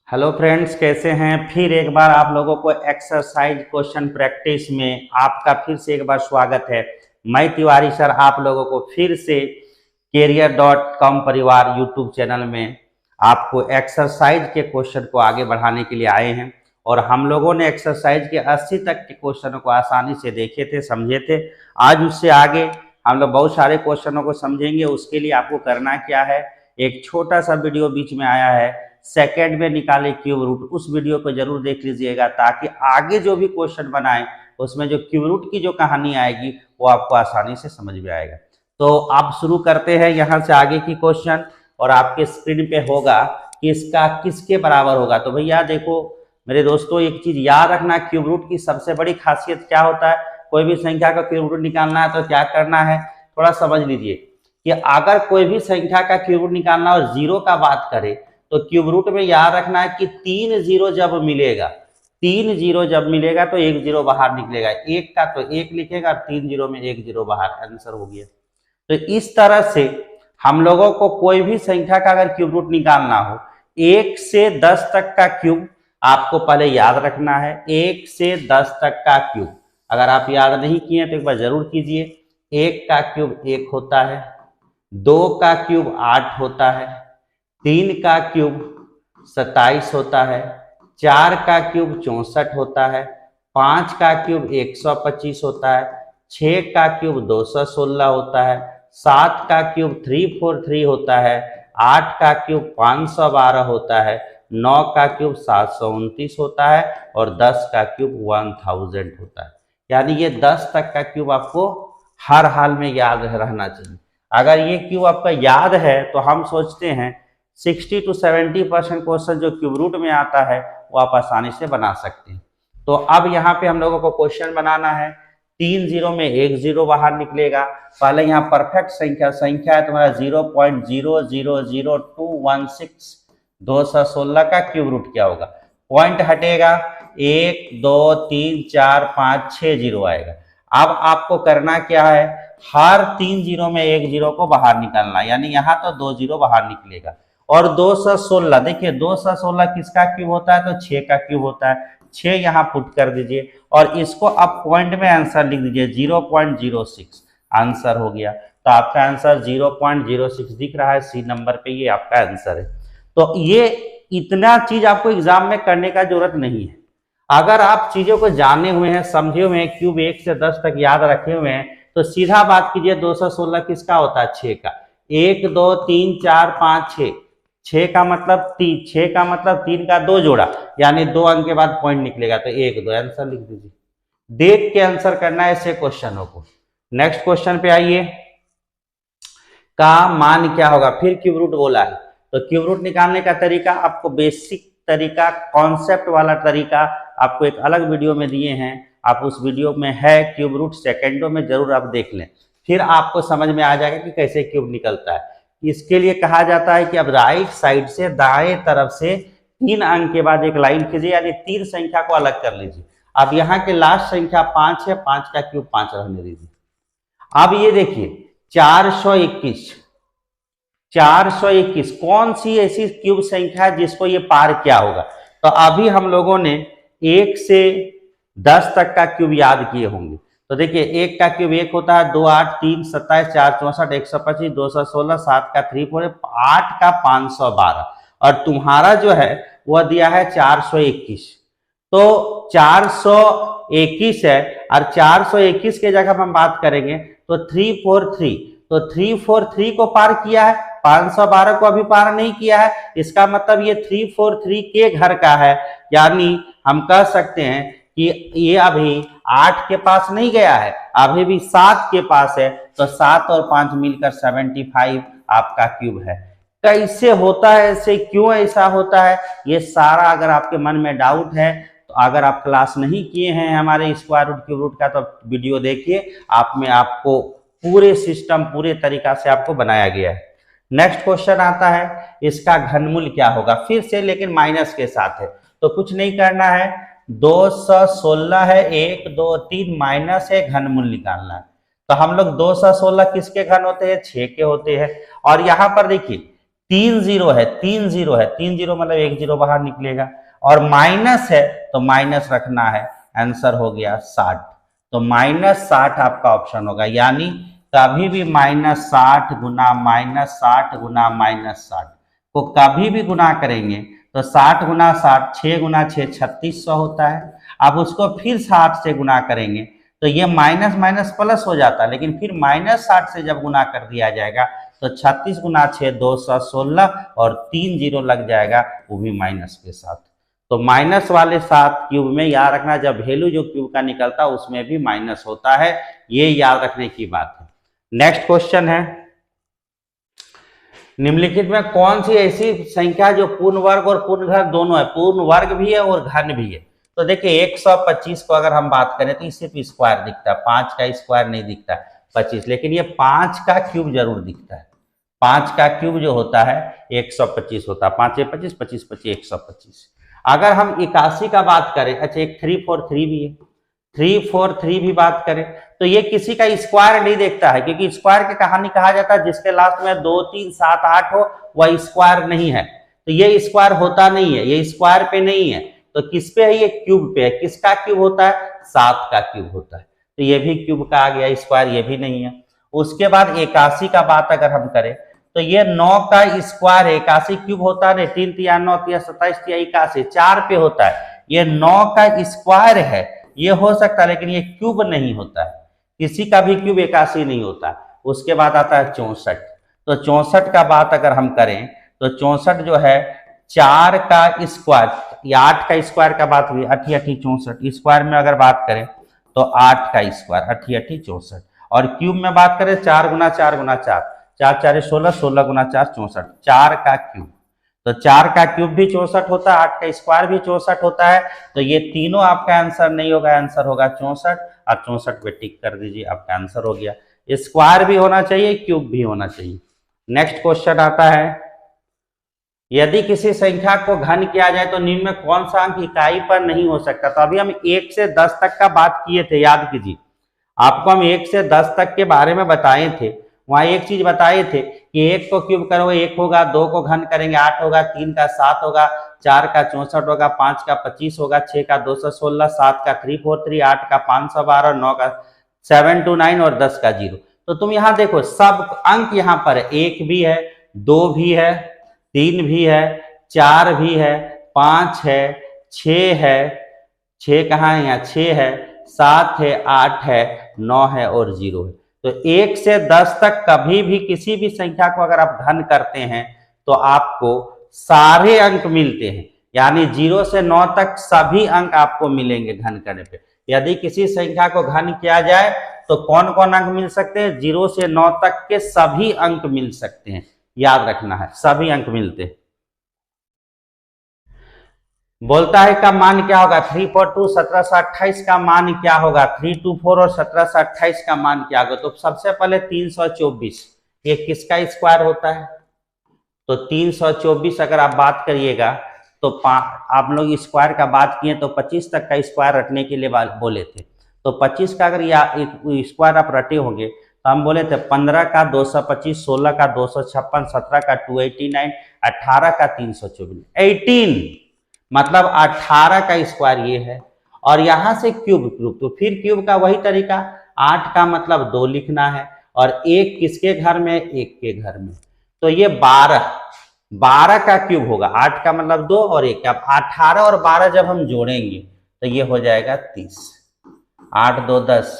Hello friends, कैसे हैं। फिर एक बार आप लोगों को एक्सरसाइज क्वेश्चन प्रैक्टिस में आपका फिर से एक बार स्वागत है। मैं तिवारी सर आप लोगों को फिर से career.com परिवार यूट्यूब चैनल में आपको एक्सरसाइज के क्वेश्चन को आगे बढ़ाने के लिए आए हैं। और हम लोगों ने एक्सरसाइज के 80 तक के क्वेश्चनों को आसानी से देखे थे, समझे थे। आज उससे आगे हम लोग बहुत सारे क्वेश्चनों को समझेंगे। उसके लिए आपको करना क्या है, एक छोटा सा वीडियो बीच में आया है, सेकंड में निकाले क्यूब रूट, उस वीडियो को जरूर देख लीजिएगा ताकि आगे जो भी क्वेश्चन बनाए उसमें जो क्यूब रूट की जो कहानी आएगी वो आपको आसानी से समझ में आएगा। तो आप शुरू करते हैं यहाँ से आगे की क्वेश्चन, और आपके स्क्रीन पे होगा कि इसका किसके बराबर होगा। तो भैया देखो मेरे दोस्तों, एक चीज याद रखना, क्यूब रूट की सबसे बड़ी खासियत क्या होता है, कोई भी संख्या का क्यूब रूट निकालना है तो क्या करना है, थोड़ा समझ लीजिए कि अगर कोई भी संख्या का क्यूब रूट निकालना और जीरो का बात करें तो क्यूब रूट में याद रखना है कि 3 जीरो जब मिलेगा, 3 जीरो जब मिलेगा तो 1 जीरो बाहर निकलेगा। एक का तो 1 लिखेगा और 3 जीरो में 1 जीरो बाहर, आंसर हो गया। तो इस तरह से हम लोगों को कोई भी संख्या का अगर क्यूब रूट निकालना हो, 1 से 10 तक का क्यूब आपको पहले याद रखना है। 1 से 10 तक का क्यूब अगर आप याद नहीं किए तो एक बार जरूर कीजिए। 1 का क्यूब 1 होता है, 2 का क्यूब 8 होता है, 3 का क्यूब 27 होता है, 4 का क्यूब 64 होता है, 5 का क्यूब 125 होता है, 6 का क्यूब 216 होता है, 7 का क्यूब 343 होता है, 8 का क्यूब 512 होता है, 9 का क्यूब 729 होता है और 10 का क्यूब 1000 होता है। यानी ये 10 तक का क्यूब आपको हर हाल में याद रहना चाहिए। अगर ये क्यूब आपका याद है तो हम सोचते हैं 60 to 70% क्वेश्चन जो क्यूब रूट में आता है वो आप आसानी से बना सकते हैं। तो अब यहाँ पे हम लोगों को क्वेश्चन बनाना है। 3 जीरो में 1 जीरो बाहर निकलेगा। पहले यहाँ परफेक्ट संख्या है तुम्हारा 0.0000216, 216 का क्यूब रूट क्या होगा, पॉइंट हटेगा 1 2 3 4 5 6 जीरो आएगा। अब आपको करना क्या है, हर 3 जीरो में 1 जीरो को बाहर निकालना, यानी यहाँ तो 2 जीरो बाहर निकलेगा। और 216, देखिए 216 किसका क्यूब होता है, तो 6 का क्यूब होता है। 6 यहाँ पुट कर दीजिए और इसको आप पॉइंट में आंसर लिख दीजिए 0.06, आंसर हो गया। तो आपका आंसर 0.06 दिख रहा है सी नंबर पे, ये आपका आंसर है। तो ये इतना चीज आपको एग्जाम में करने का जरूरत नहीं है। अगर आप चीजों को जाने हुए हैं, समझे हुए हैं, क्यूब 1 से 10 तक याद रखे हुए हैं, तो सीधा बात कीजिए 216 किसका होता है, 6 का। 1 2 3 4 5 6, 6 का मतलब 3, 6 का मतलब 3 का 2 जोड़ा, यानी 2 अंक के बाद पॉइंट निकलेगा तो 1 2, आंसर लिख दीजिए। देख के आंसर करना है ऐसे क्वेश्चनों को। नेक्स्ट क्वेश्चन पे आइए, का मान क्या होगा। फिर क्यूब रूट बोला है तो क्यूब रूट निकालने का तरीका आपको बेसिक तरीका, कॉन्सेप्ट वाला तरीका आपको एक अलग वीडियो में दिए हैं। आप उस वीडियो में है क्यूब रूट, सेकेंडों में जरूर आप देख लें, फिर आपको समझ में आ जाएगा कि कैसे क्यूब निकलता है। इसके लिए कहा जाता है कि अब राइट साइड से दाएं तरफ से 3 अंक के बाद एक लाइन खींचिए, यानी 3 संख्या को अलग कर लीजिए। अब यहाँ के लास्ट संख्या 5 है, 5 का क्यूब 5 रहने दीजिए। अब ये देखिए 421, 421 कौन सी ऐसी क्यूब संख्या है जिसको ये पार किया होगा। तो अभी हम लोगों ने 1 से 10 तक का क्यूब याद किए होंगे। तो देखिए 1 का क्यूब 1 होता है, 2 8 3 27 4 64 125 216, 7 का 3 4, 8 का 512 और तुम्हारा जो है वह दिया है 421। तो 421 है और 421 के जगह हम बात करेंगे तो 343, तो 343 को पार किया है, 512 को अभी पार नहीं किया है। इसका मतलब ये 343 के घर का है, यानी हम कह सकते हैं कि ये अभी 8 के पास नहीं गया है, अभी भी 7 के पास है। तो 7 और 5 मिलकर 75 आपका क्यूब है। कैसे होता है ऐसे, क्यों ऐसा होता है, ये सारा अगर आपके मन में डाउट है तो अगर आप क्लास नहीं किए हैं हमारे स्क्वायर रूट क्यूब रूट का तो वीडियो देखिए, आप में आपको पूरे सिस्टम पूरे तरीका से आपको बनाया गया है। नेक्स्ट क्वेश्चन आता है, इसका घनमूल क्या होगा, फिर से लेकिन माइनस के साथ है। तो कुछ नहीं करना है, 216 है, 1 2 3 माइनस है, घनमूल निकालना है। तो हम लोग 216 किसके घन होते हैं, 6 के होते हैं। और यहाँ पर देखिए तीन जीरो है, तीन जीरो मतलब एक जीरो बाहर निकलेगा, और माइनस है तो माइनस रखना है, आंसर हो गया 60। तो -60 आपका ऑप्शन होगा, यानी कभी भी -60 गुना -60 गुना -60 को कभी भी गुना करेंगे तो 60 गुना 60 6 गुना 6 3600 होता है। अब उसको फिर 60 से गुना करेंगे तो ये माइनस माइनस प्लस हो जाता है, लेकिन फिर -60 से जब गुना कर दिया जाएगा तो 36 गुना 6 216 और 3 जीरो लग जाएगा, वो भी माइनस के साथ। तो माइनस वाले साथ क्यूब में याद रखना, जब वैल्यू जो क्यूब का निकलता है उसमें भी माइनस होता है, ये याद रखने की बात है। नेक्स्ट क्वेश्चन है, निम्नलिखित में कौन सी ऐसी संख्या जो पूर्ण वर्ग और पूर्ण घन दोनों है, पूर्ण वर्ग भी है और घन भी है। तो देखिए 125 को अगर हम बात करें तो इससे तो स्क्वायर दिखता है, 5 का स्क्वायर नहीं दिखता 25, लेकिन ये 5 का क्यूब जरूर दिखता है। 5 का क्यूब जो होता है 125 होता है, 5 25 25 25 125। अगर हम 81 का बात करें, अच्छा एक 343 भी है, 343 भी बात करें तो ये किसी का स्क्वायर नहीं देखता है, क्योंकि स्क्वायर की कहानी कहा जाता है जिसके लास्ट में 2 3 7 8 हो वह स्क्वायर नहीं है। तो ये स्क्वायर होता नहीं है, ये स्क्वायर पे नहीं है, तो किस पे है, ये क्यूब पे है। किसका क्यूब होता है, 7 का क्यूब होता है, तो ये भी क्यूब का आ गया, स्क्वायर ये भी नहीं है। उसके बाद 81 का बात अगर हम करें तो ये 9 का स्क्वायर है, 81 क्यूब होता है, 3 3 9 3 27 3 81 4 पे होता है, ये 9 का स्क्वायर है, ये हो सकता है, लेकिन ये क्यूब नहीं होता है, किसी का भी क्यूब 81 नहीं होता। उसके बाद आता है 64, तो 64 का बात अगर हम करें तो 64 जो है 4 का स्क्वायर या 8 का स्क्वायर का बात हुई, 8 8 64 स्क्वायर में अगर बात करें तो 8 का स्क्वायर 8 8 64, और क्यूब में बात करें 4 गुना 4 गुना 4 4 4 16 16 गुना 4 64, 4 का क्यूब। तो 4 का क्यूब भी 64 होता है, 8 का स्क्वायर भी 64 होता है, तो ये तीनों आपका आंसर नहीं होगा, आंसर होगा 64, और 64 पे टिक कर दीजिए, आपका आंसर हो गया। स्क्वायर भी होना चाहिए, क्यूब भी होना चाहिए। नेक्स्ट क्वेश्चन आता है, यदि किसी संख्या को घन किया जाए तो निम्न में कौन सा अंक इकाई पर नहीं हो सकता। तो अभी हम 1 से 10 तक का बात किए थे, याद कीजिए, आपको हम 1 से 10 तक के बारे में बताए थे। वहां एक चीज बताए थे कि 1 को क्यूब करोगे 1 होगा, 2 को घन करेंगे 8 होगा, 3 का 7 होगा, 4 का 64 होगा, 5 का 25 होगा, 6 का 216, 7 का 343, 8 का 512, 9 का 729 और 10 का 0। तो तुम यहाँ देखो सब अंक यहाँ पर है, 1 भी है, 2 भी है, 3 भी है, 4 भी है, 5 है, 6 है, 6 कहाँ है, यहाँ 6 है, 7 है, 8 है, 9 है और 0 है। तो 1 से 10 तक कभी भी किसी भी संख्या को अगर आप घन करते हैं तो आपको सारे अंक मिलते हैं, यानी 0 से 9 तक सभी अंक आपको मिलेंगे घन करने पे। यदि किसी संख्या को घन किया जाए तो कौन कौन अंक मिल सकते हैं, 0 से 9 तक के सभी अंक मिल सकते हैं, याद रखना है, सभी अंक मिलते हैं। बोलता है का मान क्या होगा, 342 1728 का मान क्या होगा, 324 और 1728 का मान क्या होगा। तो सबसे पहले 324 ये किसका स्क्वायर होता है, तो 324 अगर आप बात करिएगा तो आप लोग स्क्वायर का बात किए तो 25 तक का स्क्वायर रटने के लिए बोले थे, तो 25 का अगर स्क्वायर आप रटे होंगे तो हम बोले थे 15 का 225, 16 का 256, 17 का 289, 18 का 324, 18 मतलब 18 का स्क्वायर ये है। और यहां से क्यूब, तो फिर क्यूब का वही तरीका, 8 का मतलब 2 लिखना है, और 1 किसके घर में, 1 के घर में, तो ये 12 का क्यूब होगा, 8 का मतलब 2 और 1 का। 18 और 12 जब हम जोड़ेंगे तो ये हो जाएगा 30, 8 2 10,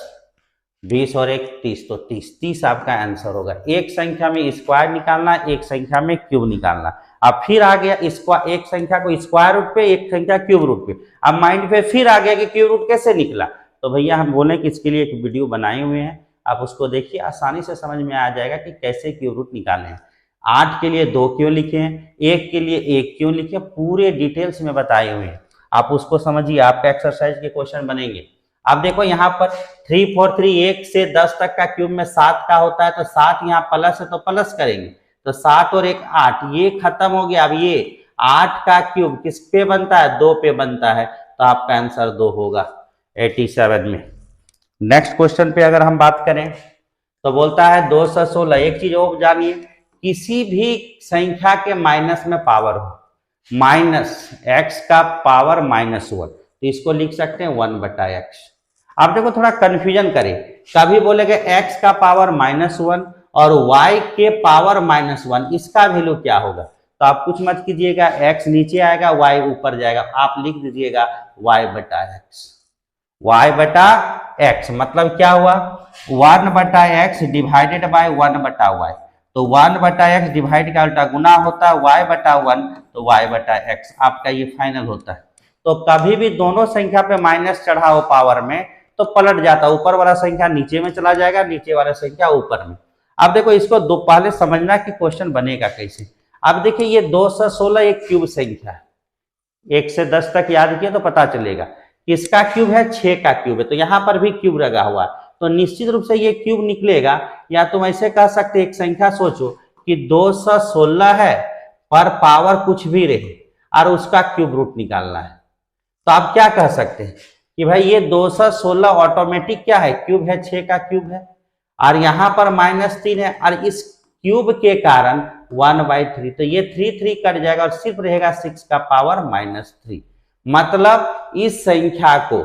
20 और 1 30, तो 30 आपका आंसर होगा। एक संख्या में स्क्वायर निकालना, एक संख्या में क्यूब निकालना। अब फिर आ गया एक संख्या को स्क्वायर रूट पे, एक संख्या क्यूब रूट पे। अब माइंड पे फिर आ गया कि क्यूब रूट कैसे निकला, तो भैया हम बोले कि इसके लिए एक वीडियो बनाए हुए हैं, आप उसको देखिए, आसानी से समझ में आ जाएगा कि कैसे क्यूब रूट निकाले हैं। 8 के लिए 2 क्यों लिखे हैं, 1 के लिए 1 क्यों लिखे, पूरे डिटेल्स में बताए हुए हैं, आप उसको समझिए, आपका एक्सरसाइज के क्वेश्चन बनेंगे। अब देखो यहाँ पर 343 1 से 10 तक का क्यूब में 7 का होता है, तो 7 यहाँ प्लस है तो प्लस करेंगे, तो 7 और 1 8, ये खत्म हो गया। अब ये 8 का क्यूब किस पे बनता है, 2 पे बनता है, तो आपका आंसर 2 होगा 87 में। नेक्स्ट क्वेश्चन पे अगर हम बात करें तो बोलता है 216, एक चीज और जानिए किसी भी संख्या के माइनस में पावर हो, माइनस एक्स का पावर -1, तो इसको लिख सकते हैं 1/x। आप देखो थोड़ा कंफ्यूजन करें, कभी बोलेगा x का पावर -1 और y के पावर -1, इसका वैल्यू क्या होगा? तो आप कुछ मत कीजिएगा, x नीचे आएगा y ऊपर जाएगा, आप लिख दीजिएगा y/x। y/x मतलब क्या हुआ? 1/x divided by 1/y। तो 1/x डिवाइड का उल्टा गुना होता है y/1, तो y/x आपका ये फाइनल होता है। तो कभी भी दोनों संख्या पे माइनस चढ़ा हो पावर में तो पलट जाता, ऊपर वाला संख्या नीचे में चला जाएगा, नीचे वाला संख्या ऊपर में। अब देखो इसको दो पहले समझना कि क्वेश्चन बनेगा कैसे। अब देखिए ये 216 एक क्यूब संख्या है, 1 से 10 तक याद किए तो पता चलेगा। किसका क्यूब है? 6 का क्यूब है, तो यहाँ पर भी क्यूब लगा हुआ है, तो निश्चित रूप से ये क्यूब निकलेगा। या तुम ऐसे कह सकते एक संख्या सोचो कि 216 है पर पावर कुछ भी रहे और उसका क्यूब रूट निकालना है, तो आप क्या कह सकते हैं कि भाई ये 216 ऑटोमेटिक क्या है? क्यूब है, 6 का क्यूब है, और यहां पर -3 है, और इस क्यूब के कारण 1/3, तो ये 3 कट जाएगा और सिर्फ रहेगा 6 का पावर -3। मतलब इस संख्या को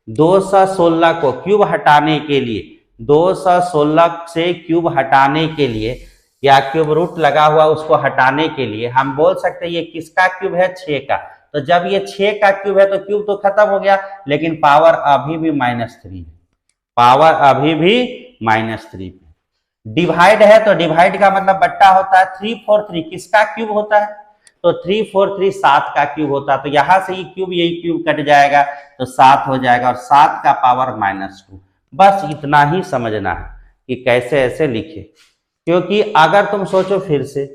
216 को क्यूब हटाने के लिए, 216 से क्यूब हटाने के लिए या क्यूब रूट लगा हुआ उसको हटाने के लिए हम बोल सकते हैं ये किसका क्यूब है? 6 का। तो जब ये 6 का क्यूब है तो क्यूब तो खत्म हो गया, लेकिन पावर अभी भी -3 है, पावर अभी भी -3 है। डिवाइड है तो डिवाइड का मतलब बट्टा होता है, 343 किसका क्यूब होता है? तो 343 7 का क्यूब होता है, तो यहां से यही क्यूब कट जाएगा तो 7 हो जाएगा, और 7 का पावर -2। बस इतना ही समझना है कि कैसे ऐसे लिखे, क्योंकि अगर तुम सोचो फिर से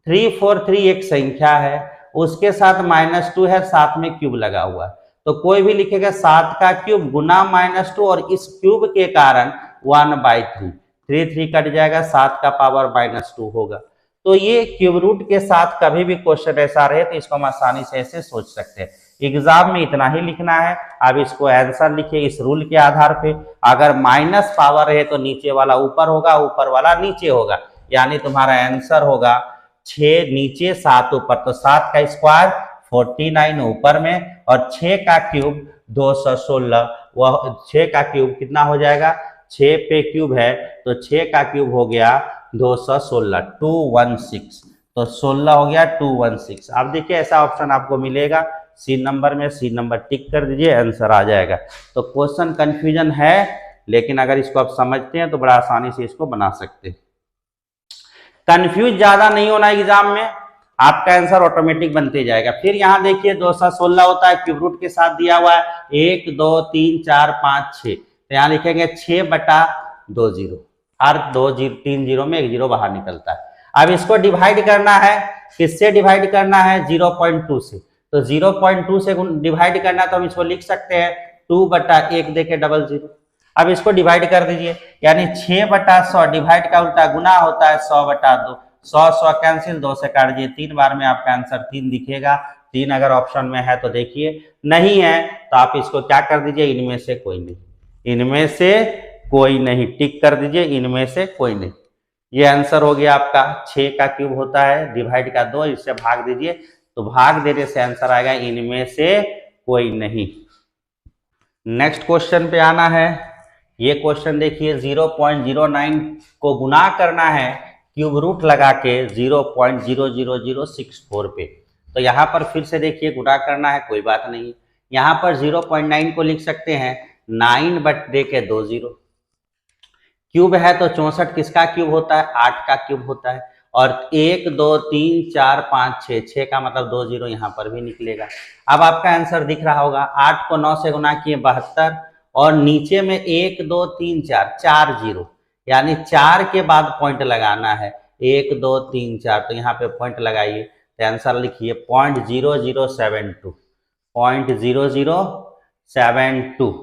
343 एक संख्या है, उसके साथ -2 है, साथ में क्यूब लगा हुआ है, तो कोई भी लिखेगा 7 का क्यूब गुना -2 और इस क्यूब के कारण 1/3, 3 कट जाएगा, 7 का पावर -2 होगा। तो ये क्यूब रूट के साथ कभी भी क्वेश्चन ऐसा रहे तो इसको हम आसानी से ऐसे सोच सकते हैं। एग्जाम में इतना ही लिखना है, अब इसको आंसर लिखिए इस रूल के आधार पे। अगर माइनस पावर है तो नीचे वाला ऊपर होगा, ऊपर वाला नीचे होगा, यानी तुम्हारा आंसर होगा 6 नीचे 7 ऊपर, तो 7 का स्क्वायर 49 ऊपर में, और 6 का क्यूब 216, वह 6 का क्यूब कितना हो जाएगा? 6 पे क्यूब है तो 6 का क्यूब हो गया 216, 216, तो 16 हो गया 216। अब देखिए ऐसा ऑप्शन आपको मिलेगा सी नंबर में, सी नंबर टिक कर दीजिए, आंसर आ जाएगा। तो क्वेश्चन कंफ्यूजन है, लेकिन अगर इसको आप समझते हैं तो बड़ा आसानी से इसको बना सकते हैं। कंफ्यूज ज्यादा नहीं होना एग्जाम में, आपका आंसर ऑटोमेटिक बनते जाएगा। फिर यहाँ देखिए 216 होता है, क्यूब रूट के साथ दिया हुआ है 1 2 3 4 5 6, तो यहाँ लिखेंगे 6/20, हर 3 जीरो में 1 जीरो बाहर निकलता है। अब इसको डिवाइड करना है, किससे डिवाइड करना है? 0.2 से, तो 0.2 से डिवाइड करना, तो हम इसको लिख सकते हैं 2/1 देके 00। अब इसको डिवाइड कर दीजिए, यानी 6/100 डिवाइड का उल्टा गुना होता है 100/2, 100 कैंसिल, 2 से काट दीजिए, 3 बार में आपका आंसर 3 दिखेगा। 3 अगर ऑप्शन में है तो देखिए, नहीं है तो आप इसको क्या कर दीजिए? इनमें से कोई नहीं, इनमें से कोई नहीं, टिक कर दीजिए, इनमें से कोई नहीं। ये आंसर हो गया आपका 6 का क्यूब होता है, डिवाइड का 2, इससे भाग दीजिए, तो भाग देने से आंसर आएगा इनमें से कोई नहीं। नेक्स्ट क्वेश्चन पे आना है। ये क्वेश्चन देखिए 0.09 को गुना करना है क्यूब रूट लगा के 0.00064 पे, तो यहाँ पर फिर से देखिए गुना करना है, कोई बात नहीं, यहाँ पर 0.9 को लिख सकते हैं 9/20। क्यूब है तो 64 किसका क्यूब होता है? 8 का क्यूब होता है, और 1 2 3 4 5 6, 6 का मतलब 2 जीरो यहाँ पर भी निकलेगा। अब आपका आंसर दिख रहा होगा, 8 को 9 से गुना किए 72, और नीचे में 1 2 3 4, 4 जीरो, यानी 4 के बाद पॉइंट लगाना है, 1 2 3 4, तो यहाँ पे पॉइंट लगाइए, तो आंसर लिखिए 0.0072, 0.0072।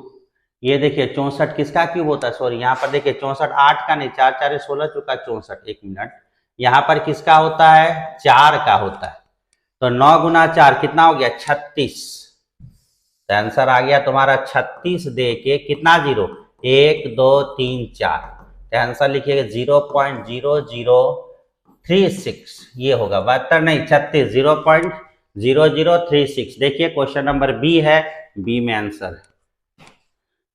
ये देखिए 64 किसका क्यूब होता है? सॉरी, यहाँ पर देखिए 64 8 का नहीं, 4 4 16 चुका 64, 1 मिनट, यहाँ पर किसका होता है? 4 का होता है, तो 9 गुना 4 कितना हो गया? 36, तो आंसर आ गया तुम्हारा 36 दे के कितना जीरो? 1 2 3 4, तो आंसर लिखिएगा 0.00 0.0036 ये होगा 72 नहीं 36 0.0036। देखिए क्वेश्चन नंबर बी है, बी में आंसर है।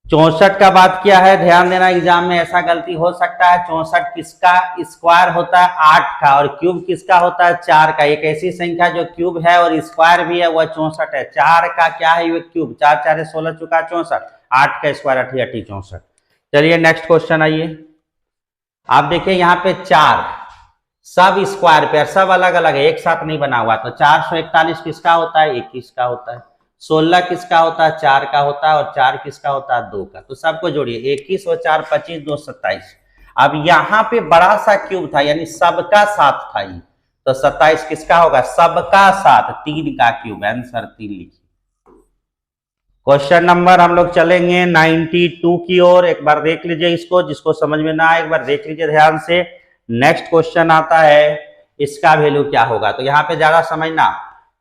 64 का बात किया है, ध्यान देना एग्जाम में ऐसा गलती हो सकता है। 64 किसका स्क्वायर होता है? 8 का। और क्यूब किसका होता है? 4 का। एक ऐसी संख्या जो क्यूब है और स्क्वायर भी है वह 64 है। 4 का क्या है? ये क्यूब। 4 4 16 चुका 64। 8 का स्क्वायर 8 8 64। चलिए नेक्स्ट क्वेश्चन आइए। आप देखिए यहाँ पे 4 सब स्क्वायर पे, सब अलग अलग है, एक साथ नहीं बना हुआ। तो 441 किसका होता है? 21 का होता है। 16 किसका होता है? 4 का होता है। और 4 किसका होता है? 2 का। तो सबको जोड़िए, 21 और 4 25 2 27। अब यहाँ पे बड़ा सा क्यूब था यानी सबका साथ था ये, तो 27 किसका होगा? सबका साथ, 3 का क्यूब। आंसर 3 लिखिए। क्वेश्चन नंबर हम लोग चलेंगे 92 की ओर। एक बार देख लीजिए इसको, जिसको समझ में ना आए एक बार देख लीजिए ध्यान से। नेक्स्ट क्वेश्चन आता है, इसका वैल्यू क्या होगा? तो यहाँ पे ज्यादा समझना,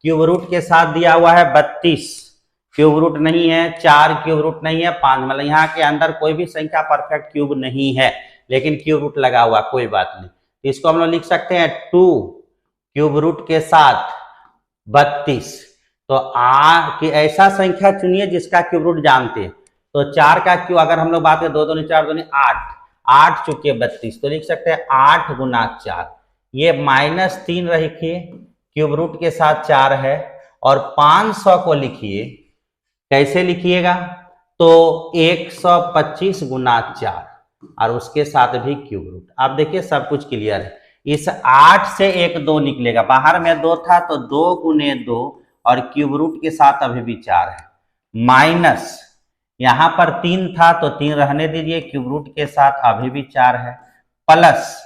क्यूब रूट के साथ दिया हुआ है 32, क्यूब रूट नहीं है, 4 क्यूब रूट नहीं है, 5, मतलब यहाँ के अंदर कोई भी संख्या परफेक्ट क्यूब नहीं है, लेकिन क्यूब रूट लगा हुआ, कोई बात नहीं। तो इसको हम लोग लिख सकते हैं 2 क्यूब रूट के साथ 32। तो कि ऐसा संख्या चुनिए जिसका क्यूब रूट जानते हैं। तो 4 का क्यूब अगर हम लोग बात करें 2 2 4 2 8, 8 चुके 32, तो लिख सकते हैं 8 गुना 4। ये -3 रखिए, क्यूब रूट के साथ 4 है। और 500 को लिखिए, कैसे लिखिएगा? तो 125 गुना 4 और उसके साथ भी क्यूब रूट। आप देखिए सब कुछ क्लियर है। इस 8 से एक 2 निकलेगा, बाहर में 2 था तो 2 गुने 2 और क्यूब रूट के साथ अभी भी 4 है। माइनस यहां पर 3 था तो 3 रहने दीजिए, क्यूब रूट के साथ अभी भी 4 है। प्लस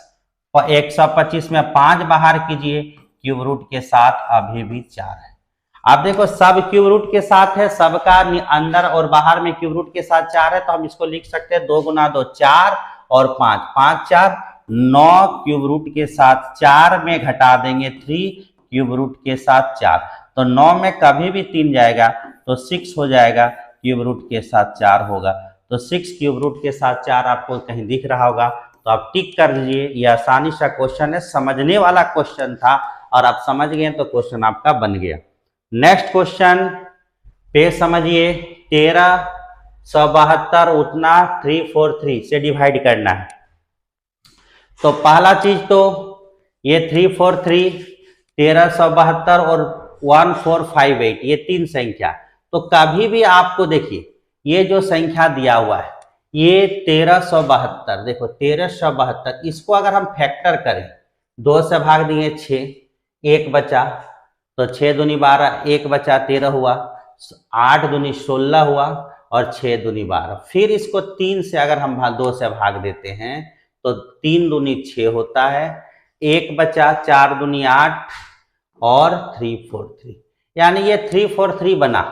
125 में 5 बाहर कीजिए, क्यूब रूट के साथ अभी भी 4 है। अब देखो सब क्यूब रूट के साथ है, सबका अंदर और बाहर में क्यूब रूट के साथ 4 है, तो हम इसको लिख सकते हैं 2 गुना 2 4 और 5 5 4 9 क्यूब रूट के साथ 4 में घटा देंगे 3 क्यूब रूट के साथ 4, तो 9 में कभी भी 3 जाएगा तो 6 हो जाएगा, क्यूब रूट के साथ 4 होगा। तो 6 क्यूब रूट के साथ 4 आपको कहीं दिख रहा होगा तो आप टिक कर लीजिए। ये आसानी सा क्वेश्चन है, समझने वाला क्वेश्चन था और आप समझ गए तो क्वेश्चन आपका बन गया। नेक्स्ट क्वेश्चन पे समझिए, 1372 उतना 343 से डिवाइड करना है। तो पहला चीज तो ये 343, 1372 और 1458 ये 3 संख्या। तो कभी भी आपको देखिए ये जो संख्या दिया हुआ है ये 1372, देखो 1372, इसको अगर हम फैक्टर करें 2 से भाग दिए 6, 1 बचा, तो 6 दूनी 12, 1 बचा 13 हुआ, 8 दूनी 16 हुआ और 6 दूनी 12। फिर इसको 3 से अगर हम 2 से भाग देते हैं तो 3 दूनी 6 होता है, 1 बचा, 4 दूनी 8 और 343, यानी ये 343 बना,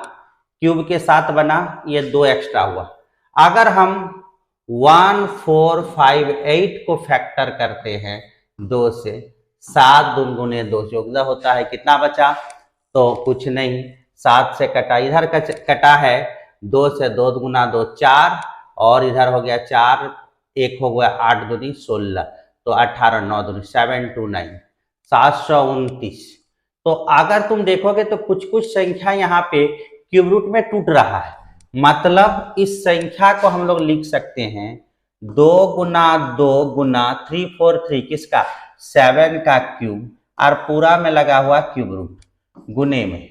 क्यूब के साथ बना, ये 2 एक्स्ट्रा हुआ। अगर हम 1458 को फैक्टर करते हैं 2 से, 7 दून गुने 2 चौदह होता है, कितना बचा? तो कुछ नहीं, 7 से कटा, इधर कटा है 2 से, 2 गुना 2 4 और इधर हो गया 4, 1 हो गया 8 दूनी 16, तो 18 9 दूनी 729 729। तो अगर तुम देखोगे तो कुछ कुछ संख्या यहाँ पे क्यूब रूट में टूट रहा है, मतलब इस संख्या को हम लोग लिख सकते हैं 2 गुना 2 गुना 343 किसका? 7 का क्यूब और पूरा में लगा हुआ क्यूब रूट गुने में।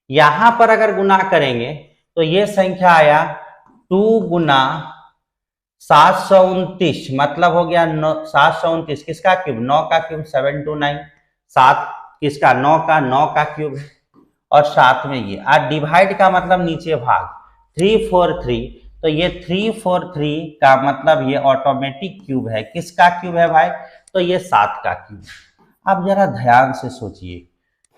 यहां पर अगर गुना करेंगे तो ये संख्या आया 2 गुना 729, मतलब हो गया 729 किसका क्यूब? 9 का क्यूब 729, 7 किसका? 9 का क्यूब है और साथ में ये और डिवाइड का मतलब नीचे भाग 343, तो ये 343 का मतलब ये ऑटोमेटिक क्यूब है। किसका क्यूब है भाई? तो ये 7 का क्यूब। अब जरा ध्यान से सोचिए,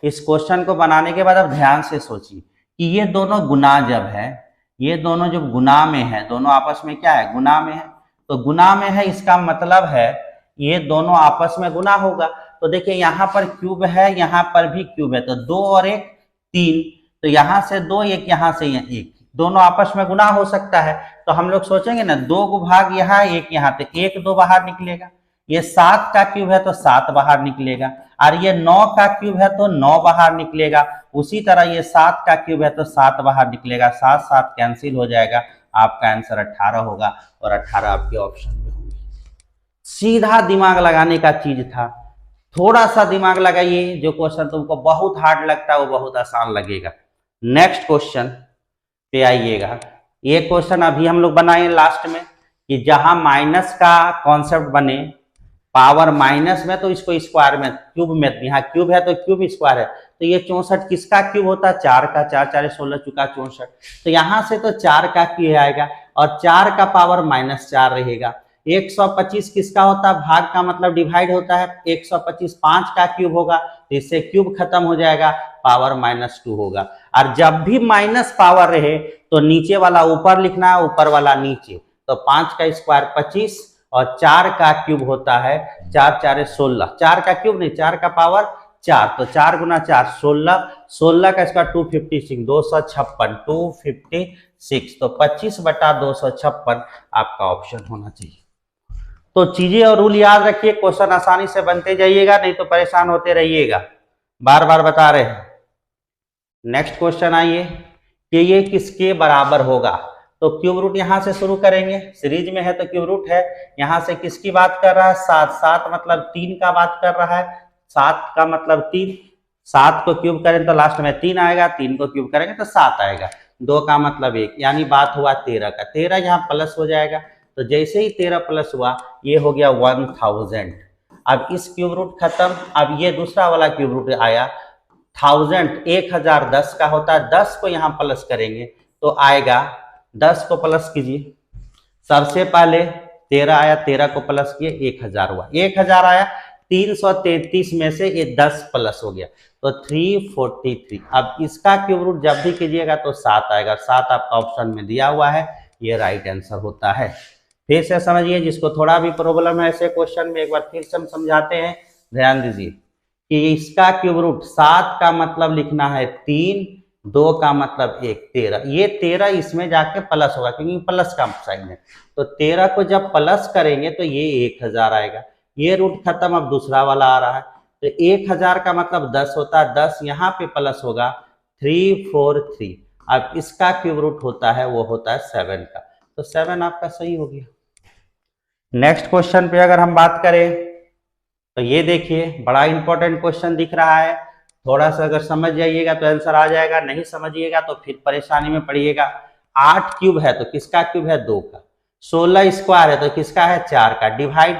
इस क्वेश्चन को बनाने के बाद अब ध्यान से सोचिए कि ये दोनों गुना जब है, ये दोनों जब गुना में है, दोनों आपस में क्या है? गुना में है। तो गुना में है इसका मतलब है ये दोनों आपस में गुना होगा। तो देखिए यहाँ पर क्यूब है, यहाँ पर भी क्यूब है, तो 2 और 1 3, तो यहाँ से 2 1 यहाँ से 1, दोनों आपस में गुना हो सकता है। तो हम लोग सोचेंगे ना 2 को भाग यहाँ 1 यहाँ, तो 1 2 बाहर निकलेगा, ये 7 का क्यूब है तो 7 बाहर निकलेगा, और ये 9 का क्यूब है तो 9 बाहर निकलेगा। उसी तरह ये 7 का क्यूब है तो 7 बाहर निकलेगा, 7 7 कैंसिल हो जाएगा, आपका आंसर 18 होगा, और 18 आपके ऑप्शन में होंगे। सीधा दिमाग लगाने का चीज था, थोड़ा सा दिमाग लगाइए, जो क्वेश्चन तुमको बहुत हार्ड लगता है वो बहुत आसान लगेगा। नेक्स्ट क्वेश्चन पे आइएगा। ये क्वेश्चन अभी हम लोग बनाए लास्ट में कि जहां माइनस का कॉन्सेप्ट बने, पावर माइनस में तो इसको स्क्वायर में, क्यूब में, यहाँ क्यूब है तो क्यूब स्क्वायर है, तो ये 64 किसका क्यूब होता है? 4 का, 4 4 16 चुका 64, तो यहाँ से तो 4 का क्यूब आएगा, और 4 का पावर -4 रहेगा। 125 किसका होता है? भाग का मतलब डिवाइड होता है, 125 5 का क्यूब होगा, तो इससे क्यूब खत्म हो जाएगा, पावर -2 होगा। और जब भी माइनस पावर रहे तो नीचे वाला ऊपर लिखना है, ऊपर वाला नीचे, तो 5 का स्क्वायर 25, और 4 का क्यूब होता है 4 4 16, 4 का क्यूब नहीं, 4 का पावर 4, तो 4 गुना 4 16, 16 का स्क्वायर 256, 256, 256, तो 25/256 आपका ऑप्शन होना चाहिए। तो चीजें और रूल याद रखिए, क्वेश्चन आसानी से बनते जाइएगा, नहीं तो परेशान होते रहिएगा, बार बार बता रहे हैं। नेक्स्ट क्वेश्चन आइए कि ये किसके बराबर होगा, तो क्यूब रूट यहां से शुरू करेंगे, सीरीज में है तो क्यूब रूट है, यहां से किसकी बात कर रहा है? 7, 7 मतलब 3 का बात कर रहा है, 7 का मतलब 3, 7 को क्यूब करें तो लास्ट में 3 आएगा, 3 को क्यूब करेंगे तो 7 आएगा, 2 का मतलब 1, यानी बात हुआ 13 का, 13 यहाँ प्लस हो जाएगा, तो जैसे ही 13 प्लस हुआ ये हो गया 1000। अब इस क्यूब रूट खत्म, अब ये दूसरा वाला क्यूब रूट आया 1000, 1010 का होता है, 10 को यहाँ प्लस करेंगे तो आएगा, 10 को प्लस कीजिए, सबसे पहले 13 आया, 13 को प्लस किए 1000 हुआ, 1000 आया, 333 में से ये 10 प्लस हो गया तो 343। अब इसका क्यूब रूट जब भी कीजिएगा तो 7 आएगा, 7 आपका ऑप्शन में दिया हुआ है, ये राइट आंसर होता है। फिर से समझिए, जिसको थोड़ा भी प्रॉब्लम है ऐसे क्वेश्चन में, एक बार फिर से हम समझाते हैं, ध्यान दीजिए कि इसका क्यूब रूट 7 का मतलब लिखना है 3, 2 का मतलब 1, 13, ये 13 इसमें जाके प्लस होगा क्योंकि प्लस का साइन है, तो 13 को जब प्लस करेंगे तो ये 1000 आएगा, ये रूट खत्म, अब दूसरा वाला आ रहा है, तो 1000 का मतलब 10 होता है, 10 यहाँ पे प्लस होगा 343, अब इसका क्यूब रूट होता है वो होता है 7 का, तो 7 आपका सही हो गया। नेक्स्ट क्वेश्चन पे अगर हम बात करें तो ये देखिए बड़ा इंपॉर्टेंट क्वेश्चन दिख रहा है, थोड़ा सा अगर समझ जाइएगा तो आंसर आ जाएगा, नहीं समझिएगा तो फिर परेशानी में पड़िएगा। 8 क्यूब है तो किसका क्यूब है? 2 का। 16 स्क्वायर है तो किसका है? 4 का। डिवाइड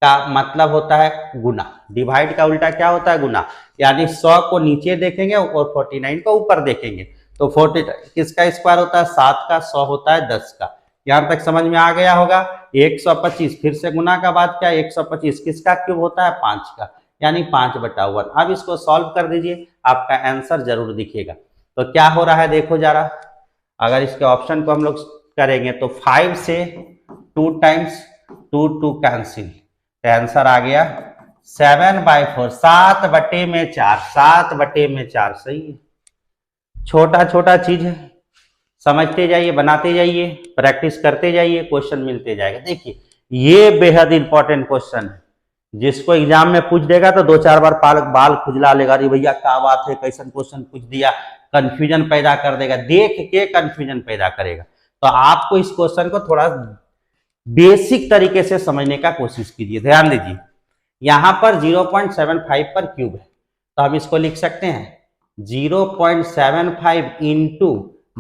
का मतलब होता है गुना, डिवाइड का उल्टा क्या होता है? गुना, यानी 100 को नीचे देखेंगे और 49 को ऊपर देखेंगे, तो 40 किसका स्क्वायर होता है? 7 का, 100 होता है 10 का। यहां तक समझ में आ गया होगा। 125 फिर से गुना का बात क्या? 125 किसका क्यूब होता है? 5 का, यानी 5/1। अब इसको सॉल्व कर दीजिए, आपका आंसर जरूर दिखेगा। तो क्या हो रहा है देखो जरा, अगर इसके ऑप्शन को हम लोग करेंगे तो 5 से 2 टाइम्स 2 कैंसिल, तो आंसर आ गया 7/4, 7/4, 7/4 सही है। छोटा छोटा चीज है, समझते जाइए, बनाते जाइए, प्रैक्टिस करते जाइए, क्वेश्चन मिलते जाएगा। देखिए ये बेहद इंपॉर्टेंट क्वेश्चन है, जिसको एग्जाम में पूछ देगा तो 2-4 बार बाल खुजला लेगा, अरे भैया क्या बात है, कैसन क्वेश्चन पूछ दिया, कंफ्यूजन पैदा कर देगा, देख के कंफ्यूजन पैदा करेगा। तो आपको इस क्वेश्चन को थोड़ा बेसिक तरीके से समझने का कोशिश कीजिए। ध्यान दीजिए, यहां पर 0.75 पर क्यूब है, तो हम इसको लिख सकते हैं 0.75 इंटू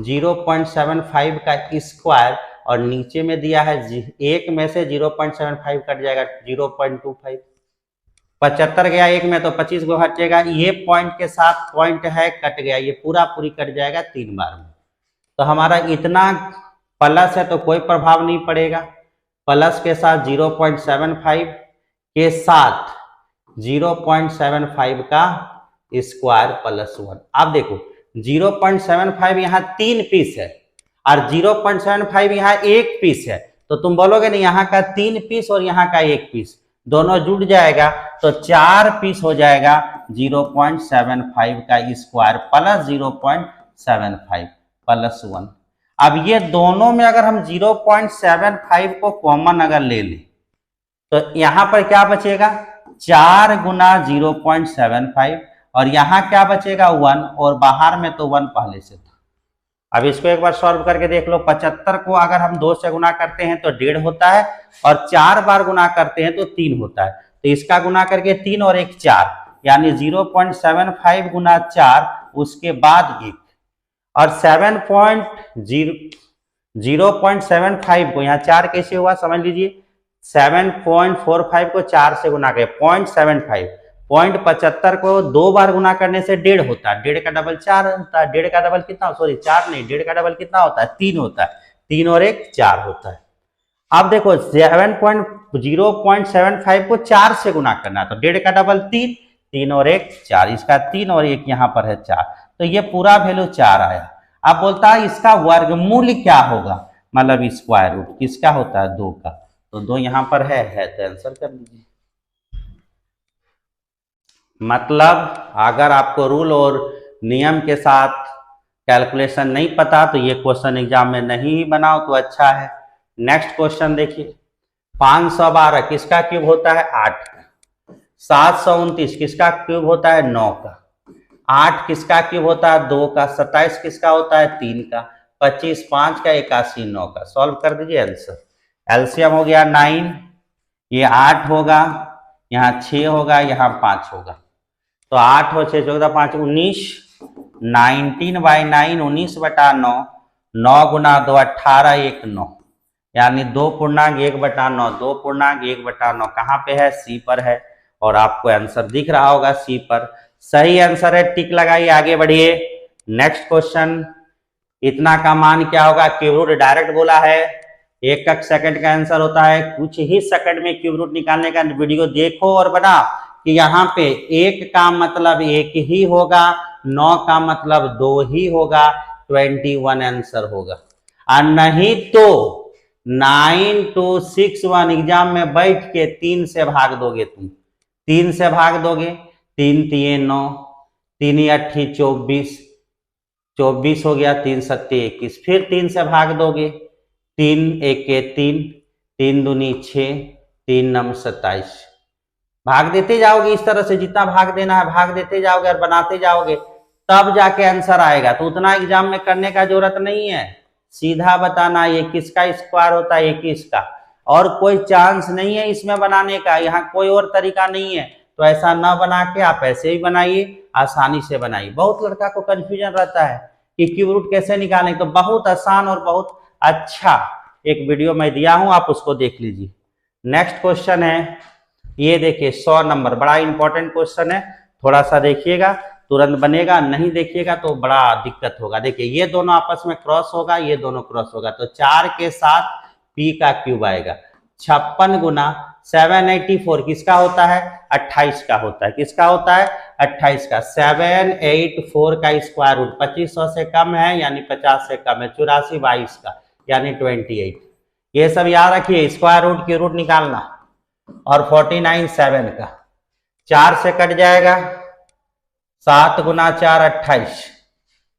0.75 का स्क्वायर, और नीचे में दिया है एक में से 0.75 कट जाएगा 0.25, 75 गया एक में तो 25 को हटेगा, ये पॉइंट के साथ पॉइंट है कट गया, ये पूरा पूरी कट जाएगा 3 बार में। तो हमारा इतना प्लस है तो कोई प्रभाव नहीं पड़ेगा, प्लस के साथ 0.75 के साथ 0.75 का स्क्वायर प्लस 1। अब देखो 0.75 यहाँ 3 पीस है और 0.75 यहाँ 1 पीस है, तो तुम बोलोगे नहीं यहाँ का 3 पीस और यहाँ का 1 पीस दोनों जुड़ जाएगा तो 4 पीस हो जाएगा 0.75 का स्क्वायर प्लस 0.75 प्लस 1। अब ये दोनों में अगर हम 0.75 को कॉमन अगर ले लें तो यहां पर क्या बचेगा 4 गुना 0.75 और यहां क्या बचेगा 1 और बाहर में तो 1 पहले से था। अब इसको एक बार सॉल्व करके देख लो। 75 को अगर हम 2 से गुना करते हैं तो 1.5 होता है और 4 बार गुना करते हैं तो 3 होता है। तो इसका गुना करके 3 और 1 4 यानी 0.75 गुना 4 उसके बाद 1 और 0.75 को यहाँ 4 कैसे हुआ समझ लीजिए। 7.45 को 4 से गुना करें 0.75 0.75 को 2 बार गुना करने से 1.5 होता है। 1.5 का डबल 4 होता है। 1.5 का डबल कितना, सॉरी 4 नहीं, 1.5 का डबल कितना होता है 3 होता है। 3 और 1 4 होता है। अब देखो 0.75 को 4 से गुना करना है तो 1.5 का डबल 3, 3 और 1 4, इसका 3 और 1 यहाँ पर है 4, तो ये पूरा वैल्यू 4 आया। अब बोलता है इसका वर्गमूल क्या होगा, मतलब स्क्वायर रूट किसका होता है 2 का, तो 2 यहाँ पर है तो आंसर कर लीजिए। मतलब अगर आपको रूल और नियम के साथ कैलकुलेशन नहीं पता तो ये क्वेश्चन एग्जाम में नहीं बनाओ तो अच्छा है। नेक्स्ट क्वेश्चन देखिए 512 किसका क्यूब होता है 8 का, 729 किसका क्यूब होता है 9 का, 8 किसका क्यूब होता है 2 का, 27 किसका होता है 3 का, 25 5 का, 81 9 का। सॉल्व कर दीजिए आंसर। एलसीएम हो गया 9, ये 8 होगा, यहाँ 6 होगा, यहाँ 5 होगा, तो 8 हो 6 14 5 19, 19/9 19/9, 9 गुना 2 18 1 9 यानी 2.1/9, 2.1/9 कहाँ पे है सी पर है और आपको आंसर दिख रहा होगा सी पर। सही आंसर है, टिक लगाइए, आगे बढ़िए। नेक्स्ट क्वेश्चन, इतना का मान क्या होगा, क्यूब रूट डायरेक्ट बोला है, 1 सेकंड का आंसर होता है, कुछ ही सेकंड में क्यूब रूट निकालने का वीडियो देखो और बना कि यहाँ पे 1 का मतलब 1 ही होगा, 9 का मतलब 2 ही होगा, 21 आंसर होगा। और नहीं तो 9261 एग्जाम में बैठ के 3 से भाग दोगे, तुम 3 से भाग दोगे, 3 3 9, 3 8 24, 24 हो गया, 3 7 21, फिर 3 से भाग दोगे, 3 1 3, 3 दूनी 6, 3 9 27, भाग देते जाओगे इस तरह से, जितना भाग देना है भाग देते जाओगे और बनाते जाओगे तब जाके आंसर आएगा। तो उतना एग्जाम में करने का जरूरत नहीं है, सीधा बताना ये किसका स्क्वायर होता है 21 का, और कोई चांस नहीं है इसमें बनाने का, यहाँ कोई और तरीका नहीं है। तो ऐसा ना बना के आप ऐसे ही बनाइए, आसानी से बनाइए। बहुत लड़का को कंफ्यूजन रहता है कि क्यूब रूट कैसे निकालें, तो बहुत आसान और बहुत अच्छा एक वीडियो मैं दिया हूं, आप उसको देख लीजिए। नेक्स्ट क्वेश्चन है, ये देखिए 100 नंबर, बड़ा इंपॉर्टेंट क्वेश्चन है, थोड़ा सा देखिएगा, तुरंत बनेगा, नहीं देखिएगा तो बड़ा दिक्कत होगा। देखिए ये दोनों आपस में क्रॉस होगा, ये दोनों क्रॉस होगा, तो 4 के साथ p का क्यूब आएगा। 56 गुना 784 किसका होता है 28 का होता है, किसका होता है 28 का। 784 का स्क्वायर रूट 2500 से कम है यानी 50 से कम है, 84 22 का यानी 28। ये सब याद रखिए, स्क्वायर रूट की रूट निकालना, और 49 7 का 4 से कट जाएगा, 7 गुना 4 28,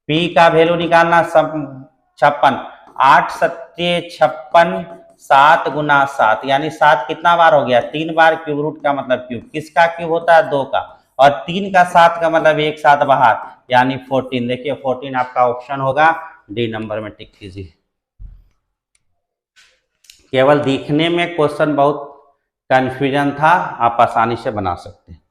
पी का वैल्यू निकालना 56, 8 7 56, 7 गुना 7 यानी 7 कितना बार हो गया 3 बार, क्यूब रूट का मतलब क्यूब, किसका क्यूब होता है 2 का, और 3 का 7 का मतलब एक साथ बाहर यानी 14। देखिए 14 आपका ऑप्शन होगा, डी नंबर में टिक कीजिए। केवल दिखने में क्वेश्चन बहुत कंफ्यूजन था, आप आसानी से बना सकते हैं।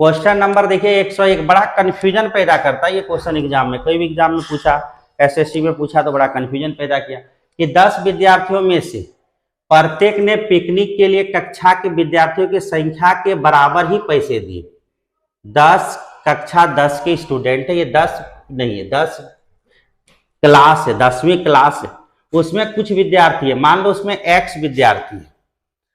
क्वेश्चन नंबर देखिए 101, बड़ा कंफ्यूजन पैदा करता है ये क्वेश्चन एग्जाम में, कोई भी एग्जाम में पूछा, एसएससी में पूछा तो बड़ा कंफ्यूजन पैदा किया कि 10 विद्यार्थियों में से प्रत्येक ने पिकनिक के लिए कक्षा के विद्यार्थियों की संख्या के बराबर ही पैसे दिए। 10 कक्षा 10 के स्टूडेंट है, ये 10 नहीं है, 10 क्लास है, 10वीं क्लास है, उसमें कुछ विद्यार्थी है, मान लो उसमें x विद्यार्थी है,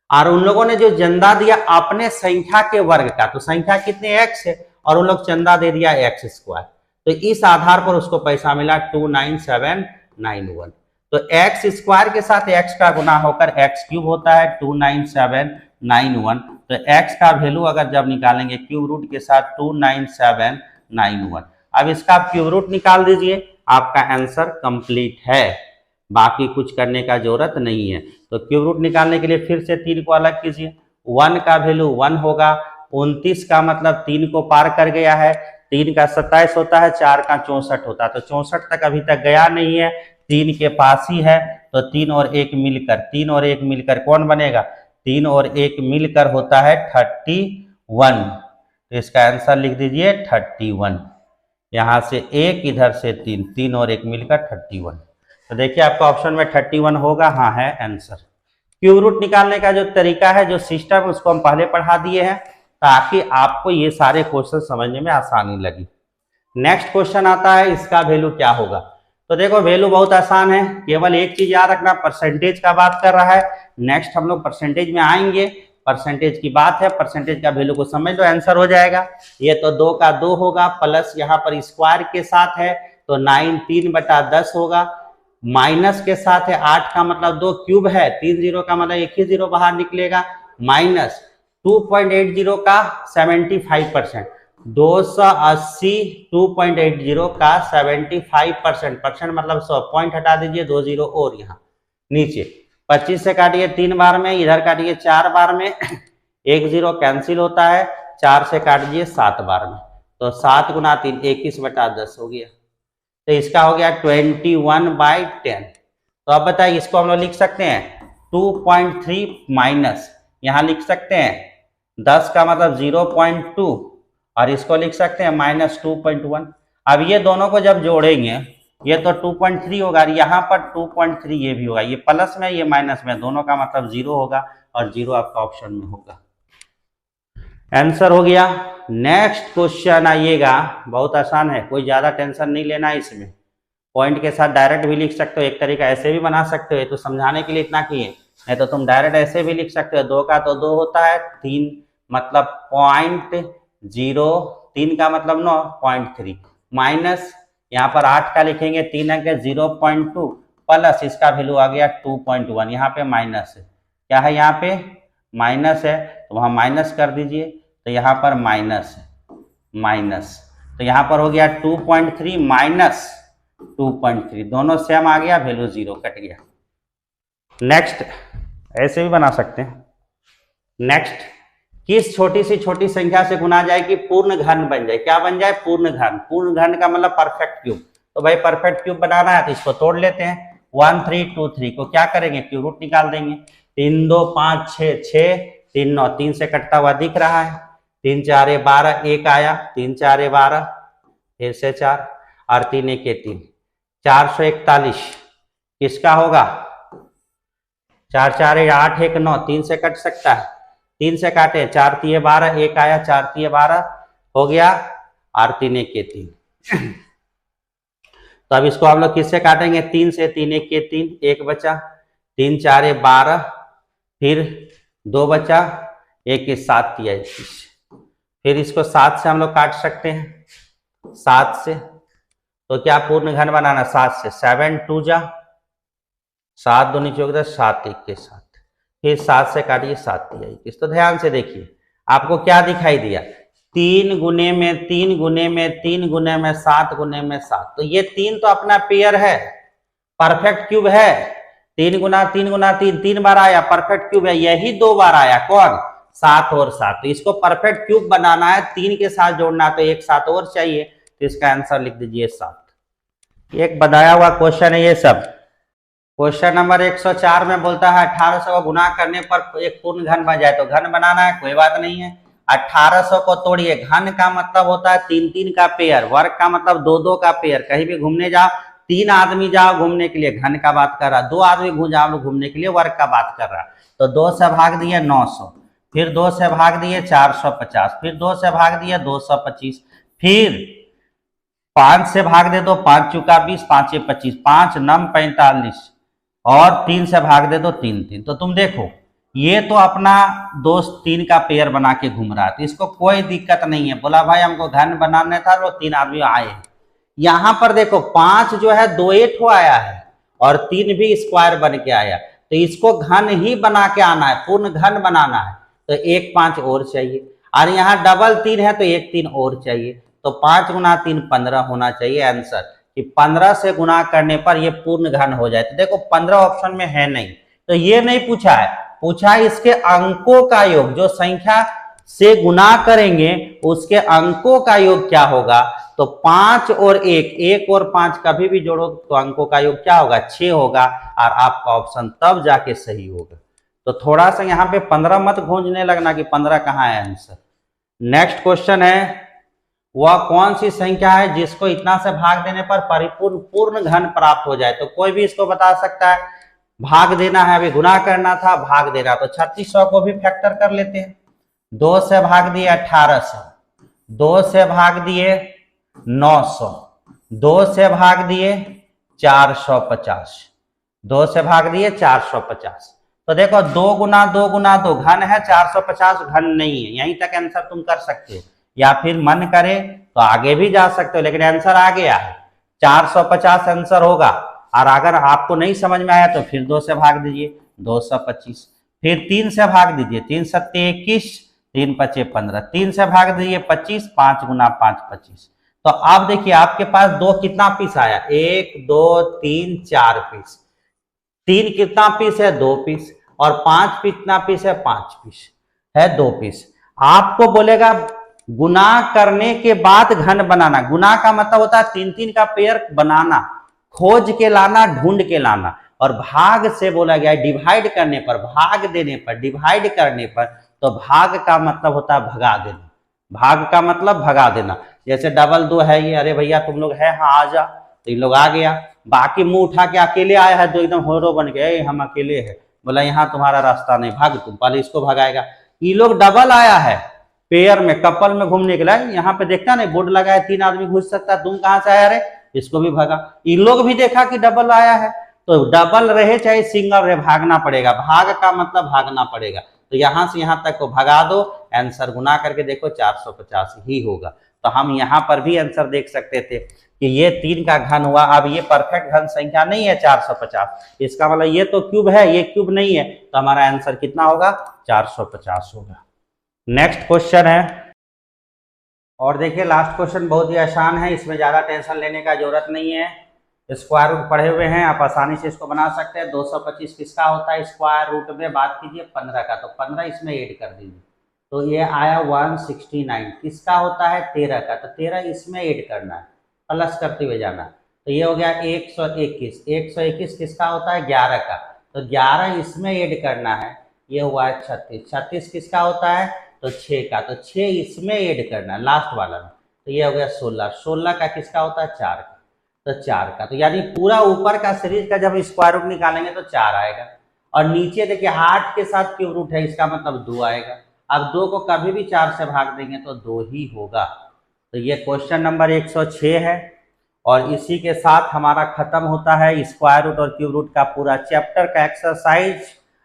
और उन लोगों ने जो चंदा दिया अपने संख्या के वर्ग का, तो संख्या कितने x है और उन लोग चंदा दे दिया x स्क्वायर, तो इस आधार पर उसको पैसा मिला 29791। तो x स्क्वायर के साथ x का गुना होकर x क्यूब होता है 29791। तो x का वैल्यू अगर जब निकालेंगे क्यूब रूट के साथ 29791, अब इसका क्यूब रूट निकाल दीजिए, आपका आंसर कंप्लीट है, बाकी कुछ करने का जरूरत नहीं है। तो क्यूब रूट निकालने के लिए फिर से 3 को अलग कीजिए। 1 का वैल्यू 1 होगा, 29 का मतलब 3 को पार कर गया है, 3 का 27 होता है, 4 का 64 होता है, तो 64 तक अभी तक गया नहीं है, 3 के पास ही है, तो 3 और 1 मिलकर कौन बनेगा, 3 और 1 मिलकर होता है 31। तो इसका आंसर लिख दीजिए 31। यहाँ से 1 इधर से 3, 3 और 1 मिलकर 31। तो देखिए आपका ऑप्शन में 31 होगा, हाँ है आंसर। क्यूब रूट निकालने का जो तरीका है, जो सिस्टम, उसको हम पहले पढ़ा दिए हैं ताकि आपको ये सारे क्वेश्चन समझने में आसानी लगी। नेक्स्ट क्वेश्चन आता है, इसका वैल्यू क्या होगा। तो देखो वैल्यू बहुत आसान है, केवल एक चीज याद रखना, परसेंटेज का बात कर रहा है। नेक्स्ट हम लोग परसेंटेज में आएंगे, परसेंटेज की बात है, परसेंटेज का वैल्यू को समझ लो, आंसर हो जाएगा। ये तो 2 का 2 होगा, प्लस यहाँ पर स्क्वायर के साथ है तो 9 3/10 होगा, माइनस के साथ है 8 का मतलब 2, क्यूब है 3 0 का मतलब 1 ही 0 बाहर निकलेगा, माइनस 2.80 का 75%, 280 2.80 का 75%, परसेंट मतलब 100, पॉइंट हटा दीजिए, 2 0 और यहाँ नीचे 25 से काटिए 3 बार में, इधर काटिए 4 बार में, 1 0 कैंसिल होता है, 4 से काट दीजिए 7 बार में, तो 7 गुना 3 21/10 हो गया। तो इसका हो गया 21/10। तो अब बताइए इसको हम लोग लिख सकते हैं 2.3 माइनस, यहाँ लिख सकते हैं 10 का मतलब 0.2, और इसको लिख सकते हैं -2.1। अब ये दोनों को जब जोड़ेंगे ये तो 2.3 होगा, यहाँ पर 2.3 ये भी होगा, ये प्लस में ये माइनस में, दोनों का मतलब 0 होगा, और 0 आपका ऑप्शन में होगा, आंसर हो गया। नेक्स्ट क्वेश्चन आइएगा, बहुत आसान है, कोई ज्यादा टेंशन नहीं लेना है इसमें, पॉइंट के साथ डायरेक्ट भी लिख सकते हो, एक तरीका ऐसे भी बना सकते हो, तो समझाने के लिए इतना किए, नहीं तो तुम डायरेक्ट ऐसे भी लिख सकते हो। 2 का तो 2 होता है, 3 मतलब 0.0, 3 का मतलब 9, 0.3 माइनस यहाँ पर 8 का लिखेंगे 3 अंक 0.2, प्लस इसका वैल्यू आ गया 2.1, यहाँ पे माइनस है, क्या है यहाँ पे माइनस है, तो वहाँ माइनस कर दीजिए, तो यहाँ पर माइनस है, माइनस, तो यहाँ पर हो गया 2.3 माइनस 2.3, दोनों सेम आ गया, वैल्यू 0 कट गया। नेक्स्ट ऐसे भी बना सकते हैं। नेक्स्ट, किस छोटी से छोटी संख्या से गुना जाए कि पूर्ण घन बन जाए, क्या बन जाए, पूर्ण घन। पूर्ण घन का मतलब परफेक्ट क्यूब, तो भाई परफेक्ट क्यूब बनाना है तो इसको तोड़ लेते हैं। 1 3 2 3 को क्या करेंगे, क्यूब रूट निकाल देंगे। 3 2 5 6 6 3 9, 3 से कटता हुआ दिख रहा है, 3 4 12, 1 आया, 3 4 12, फिर से 4 और 3 1 3, 441 किसका होगा, 4 4 8 1 9, 3 से कट सकता है, 3 से काटे, 4 3 12, 1 आया, 4 3 12 हो गया, और 3 1 3। तो अब इसको हम लोग किससे काटेंगे, 3 से, 3 1 3, 1 बचा, 3 4 12, फिर 2 बचा, 1 7 21, फिर इसको 7 से हम लोग काट सकते हैं, 7 से, तो क्या पूर्ण घन बनाना, 7 से, 7 2 जा 7 2 नीचे हो गया, 7 1 के 7, फिर 7 से काटिए, 7 21। तो ध्यान से देखिए आपको क्या दिखाई दिया, 3 गुने में 3 गुने में 3 गुने में 7 गुने में 7, तो ये 3 तो अपना पेयर है, परफेक्ट क्यूब है, 3 गुना 3 गुना 3, 3 बार आया, परफेक्ट क्यूब है, यही 2 बार आया, कौन, 7 और 7, तो इसको परफेक्ट क्यूब बनाना है, 3 के साथ जोड़ना, तो एक 7 और चाहिए, तो इसका आंसर लिख दीजिए 7। एक बताया हुआ क्वेश्चन है ये सब। क्वेश्चन नंबर 104 में बोलता है 1800 को गुना करने पर एक पूर्ण घन बन जाए, तो घन बनाना है, कोई बात नहीं है। 1800 को तोड़िए, घन का मतलब होता है 3 3 का पेयर, वर्ग का मतलब 2 2 का पेयर। कहीं भी घूमने जाओ, 3 आदमी जाओ घूमने के लिए, घन का बात कर रहा, 2 आदमी जाओ घूमने के लिए, वर्ग का बात कर रहा। तो 2 से भाग दिए 900, फिर 2 से भाग दिए 450, फिर 2 से भाग दिए 225, फिर 5 से भाग दे दो, 5 चुका 20, 5 25, 5 9 45, और 3 से भाग दे दो 3 3। तो तुम देखो ये तो अपना दोस्त 3 का पेयर बना के घूम रहा है, तो इसको कोई दिक्कत नहीं है, बोला भाई हमको घन बनाने था, तो 3 आदमी आए। यहाँ पर देखो 5 जो है 2 8 आया है, और 3 भी स्क्वायर बन के आया, तो इसको घन ही बना के आना है, पूर्ण घन बनाना है, तो 1 5 और चाहिए, और यहाँ डबल 3 है तो 1 3 और चाहिए, तो 5 गुना 3 15 होना चाहिए आंसर, कि 15 से गुना करने पर ये पूर्ण घन हो जाए। तो देखो 15 ऑप्शन में है नहीं, तो ये नहीं पूछा है, पूछा है इसके अंकों का योग, जो संख्या से गुना करेंगे उसके अंकों का योग क्या होगा। तो 5 और 1, 1 और 5 कभी भी जोड़ो तो अंकों का योग क्या होगा, 6 होगा, और आपका ऑप्शन तब जाके सही होगा। तो थोड़ा सा यहाँ पे 15 मत गूंजने लगना कि 15 कहाँ है आंसर। नेक्स्ट क्वेश्चन है, वह कौन सी संख्या है जिसको इतना से भाग देने पर परिपूर्ण पूर्ण घन प्राप्त हो जाए। तो कोई भी इसको बता सकता है, भाग देना है, अभी गुना करना था, भाग देना, तो 3600 को भी फैक्टर कर लेते हैं। 2 से भाग दिए 1800, 2 से भाग दिए 900, 2 से भाग दिए 450, 2 से भाग दिए 450। तो देखो 2 गुना 2 गुना 2 घन है, 450 घन नहीं है। यहीं तक आंसर तुम कर सकते हो, या फिर मन करे तो आगे भी जा सकते हो, लेकिन आंसर आ गया है 450 आंसर होगा। और अगर आपको नहीं समझ में आया तो फिर 2 से भाग दीजिए 225, फिर 3 से भाग दीजिए 3 सत्ते 21, 3 पचे 15, 3 से भाग दीजिए 25, 5 गुना 5 25। तो आप देखिए आपके पास 2 कितना पीस आया, 1 2 3 4 पीस, 3 कितना पीस है 2 पीस, और 5 कितना पीस है 5 पीस है 2 पीस। आपको बोलेगा गुना करने के बाद घन बनाना, गुना का मतलब होता है 3-3 का पेयर बनाना, खोज के लाना, ढूंढ के लाना। और भाग से बोला गया है डिवाइड करने पर, भाग देने पर, डिवाइड करने पर, तो भाग का मतलब होता है भगा देना, भाग का मतलब भगा देना। जैसे डबल 2 है ये, अरे भैया तुम लोग है, हाँ आ जा, तो ये लोग आ गया, बाकी मुंह उठा के अकेले आया है, जो एकदम होरो बन गए हम अकेले है, बोला यहाँ तुम्हारा रास्ता नहीं, भाग तुम, पहले इसको भगाएगा। ये लोग डबल आया है, पेयर में कपल में घूमने के लिए, यहाँ पे देखता नहीं बोर्ड लगा है 3 आदमी घुस सकता है, तुम कहां से आया रे, इसको भी भगा। ये लोग भी देखा कि डबल आया है, तो डबल रहे चाहे सिंगल रहे भागना पड़ेगा, भाग का मतलब भागना पड़ेगा। तो यहां से यहां तक को भगा दो, आंसर गुना करके देखो 450 ही होगा। तो हम यहाँ पर भी आंसर देख सकते थे कि ये 3 का घन हुआ। अब ये परफेक्ट घन संख्या नहीं है 450, इसका मतलब ये तो क्यूब है, ये क्यूब नहीं है, तो हमारा आंसर कितना होगा 450 होगा। नेक्स्ट क्वेश्चन है, और देखिए लास्ट क्वेश्चन बहुत ही आसान है, इसमें ज्यादा टेंशन लेने का जरूरत नहीं है। स्क्वायर रूट पढ़े हुए हैं, आप आसानी से इसको बना सकते हैं। 225 किसका होता है स्क्वायर रूट में, बात कीजिए 15 का, तो 15 इसमें ऐड कर दीजिए, तो ये आया 169। किसका होता है 13 का, तो 13 इसमें ऐड करना है, प्लस करते हुए जाना, तो ये हो गया 121। 121 किसका होता है 11 का, तो 11 इसमें ऐड करना है, ये हुआ है 36। 36 किसका होता है तो 6 का, तो 6 इसमें ऐड करना है लास्ट वाला में, तो ये हो गया 16। 16 का किसका होता है 4 का, तो 4 का, तो यानी पूरा ऊपर का सीरीज का जब स्क्वायर रूट निकालेंगे तो 4 आएगा। और नीचे देखिए 8 के साथ क्यूब रूट है, इसका मतलब 2 आएगा। अब 2 को कभी भी 4 से भाग देंगे तो 2 ही होगा। तो ये क्वेश्चन नंबर 106 है, और इसी के साथ हमारा खत्म होता है स्क्वायर रूट और क्यूब रूट का पूरा चैप्टर का एक्सरसाइज।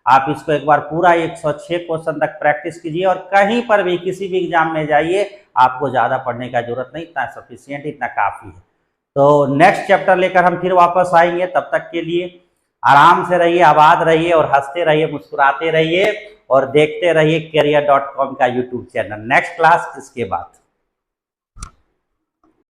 आप इसको एक बार पूरा 106 क्वेश्चन तक प्रैक्टिस कीजिए, और कहीं पर भी किसी भी एग्जाम में जाइए, आपको ज़्यादा पढ़ने का जरूरत नहीं, इतना सफिशियंट, इतना काफ़ी है। तो नेक्स्ट चैप्टर लेकर हम फिर वापस आएंगे, तब तक के लिए आराम से रहिए, आबाद रहिए, और हंसते रहिए, मुस्कुराते रहिए, और देखते रहिए career.com का यूट्यूब चैनल। नेक्स्ट क्लास इसके बाद।